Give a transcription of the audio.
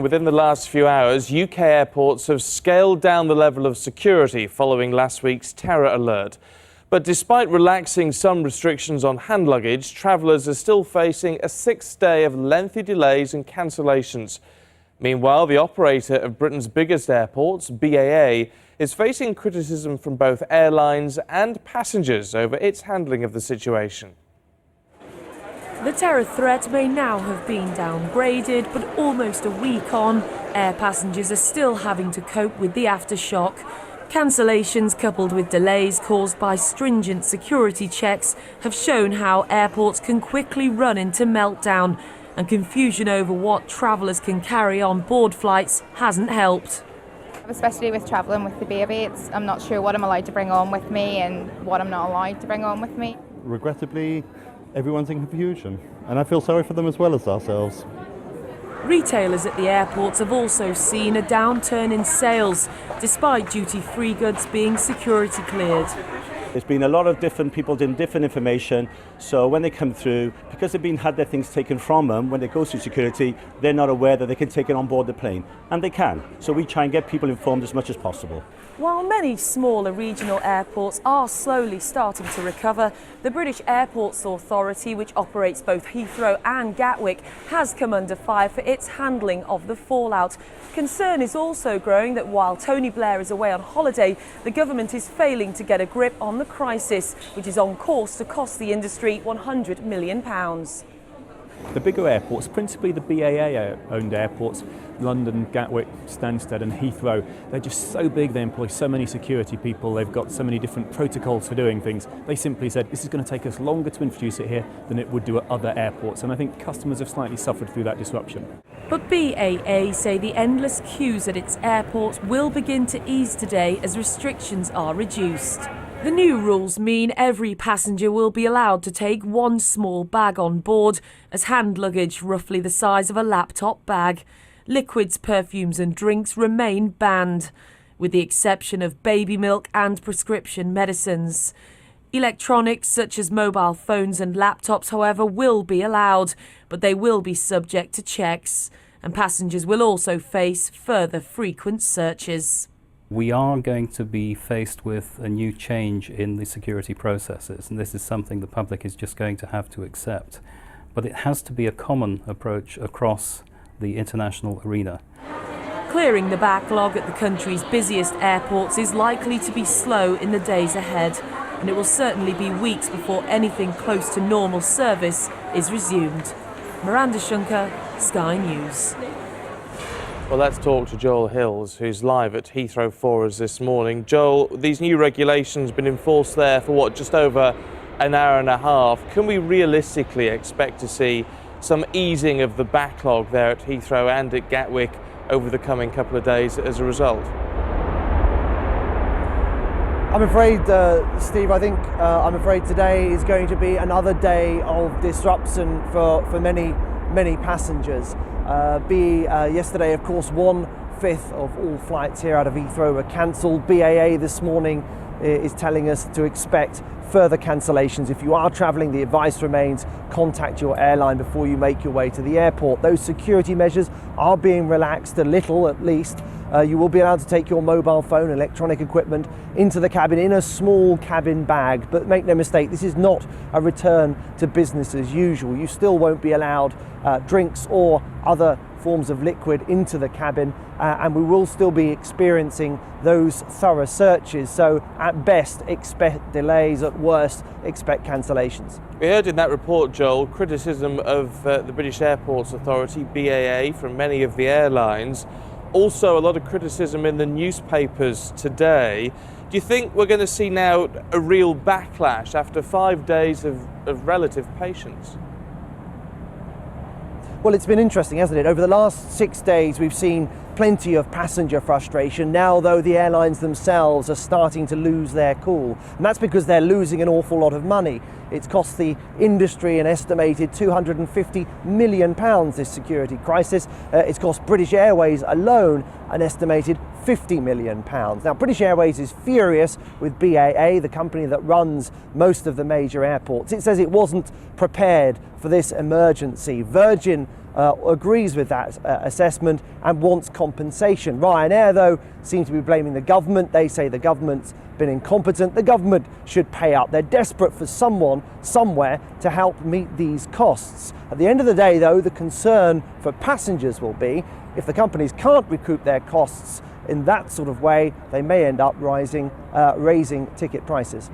Within the last few hours, UK airports have scaled down the level of security following last week's terror alert. But despite relaxing some restrictions on hand luggage, travellers are still facing a sixth day of lengthy delays and cancellations. Meanwhile, the operator of Britain's biggest airports, BAA, is facing criticism from both airlines and passengers over its handling of the situation. The terror threat may now have been downgraded, but almost a week on, air passengers are still having to cope with the aftershock. Cancellations coupled with delays caused by stringent security checks have shown how airports can quickly run into meltdown, and confusion over what travellers can carry on board flights hasn't helped. Especially with travelling with the baby, I'm not sure what I'm allowed to bring on with me and what I'm not allowed to bring on with me. Regrettably, everyone's in confusion, and I feel sorry for them as well as ourselves. Retailers at the airports have also seen a downturn in sales, despite duty-free goods being security cleared. There's been a lot of different people doing different information, so when they come through, because they've had their things taken from them, when they go through security, they're not aware that they can take it on board the plane, and they can. So we try and get people informed as much as possible. While many smaller regional airports are slowly starting to recover, the British Airports Authority, which operates both Heathrow and Gatwick, has come under fire for its handling of the fallout. Concern is also growing that while Tony Blair is away on holiday, the government is failing to get a grip on the crisis, which is on course to cost the industry £100 million. The bigger airports, principally the BAA-owned airports, London, Gatwick, Stansted and Heathrow, they're just so big, they employ so many security people, they've got so many different protocols for doing things. They simply said, this is going to take us longer to introduce it here than it would do at other airports, and I think customers have slightly suffered through that disruption. But BAA say the endless queues at its airports will begin to ease today as restrictions are reduced. The new rules mean every passenger will be allowed to take one small bag on board, as hand luggage roughly the size of a laptop bag. Liquids, perfumes and drinks remain banned, with the exception of baby milk and prescription medicines. Electronics such as mobile phones and laptops, however, will be allowed, but they will be subject to checks, and passengers will also face further frequent searches. We are going to be faced with a new change in the security processes, and this is something the public is just going to have to accept. But it has to be a common approach across the international arena. Clearing the backlog at the country's busiest airports is likely to be slow in the days ahead, and it will certainly be weeks before anything close to normal service is resumed. Miranda Shunker, Sky News. Well, let's talk to Joel Hills, who's live at Heathrow for us this morning. Joel, these new regulations have been enforced there for what, just over an hour and a half. Can we realistically expect to see some easing of the backlog there at Heathrow and at Gatwick over the coming couple of days as a result? I'm afraid, Steve, I'm afraid today is going to be another day of disruption for many passengers. Yesterday, of course, 1/5 of all flights here out of Heathrow were cancelled. BAA this morning is telling us to expect further cancellations. If you are travelling, the advice remains contact your airline before you make your way to the airport. Those security measures are being relaxed a little, at least. You will be allowed to take your mobile phone, electronic equipment into the cabin in a small cabin bag. But make no mistake, this is not a return to business as usual. You still won't be allowed drinks or other forms of liquid into the cabin, and we will still be experiencing those thorough searches. So at best, expect delays, at worst, expect cancellations. We heard in that report, Joel, criticism of the British Airports Authority, BAA, from many of the airlines. Also a lot of criticism in the newspapers today. Do you think we're going to see now a real backlash after 5 days of relative patience? Well, it's been interesting, hasn't it? Over the last 6 days, we've seen plenty of passenger frustration. Now, though, the airlines themselves are starting to lose their cool. And that's because they're losing an awful lot of money. It's cost the industry an estimated £250 million, this security crisis. It's cost British Airways alone an estimated £50 million. Now, British Airways is furious with BAA, the company that runs most of the major airports. It says it wasn't prepared for this emergency. Virgin agrees with that assessment and wants compensation. Ryanair, though, seems to be blaming the government. They say the government's been incompetent. The government should pay up. They're desperate for someone, somewhere, to help meet these costs. At the end of the day, though, the concern for passengers will be if the companies can't recoup their costs in that sort of way, they may end up raising ticket prices.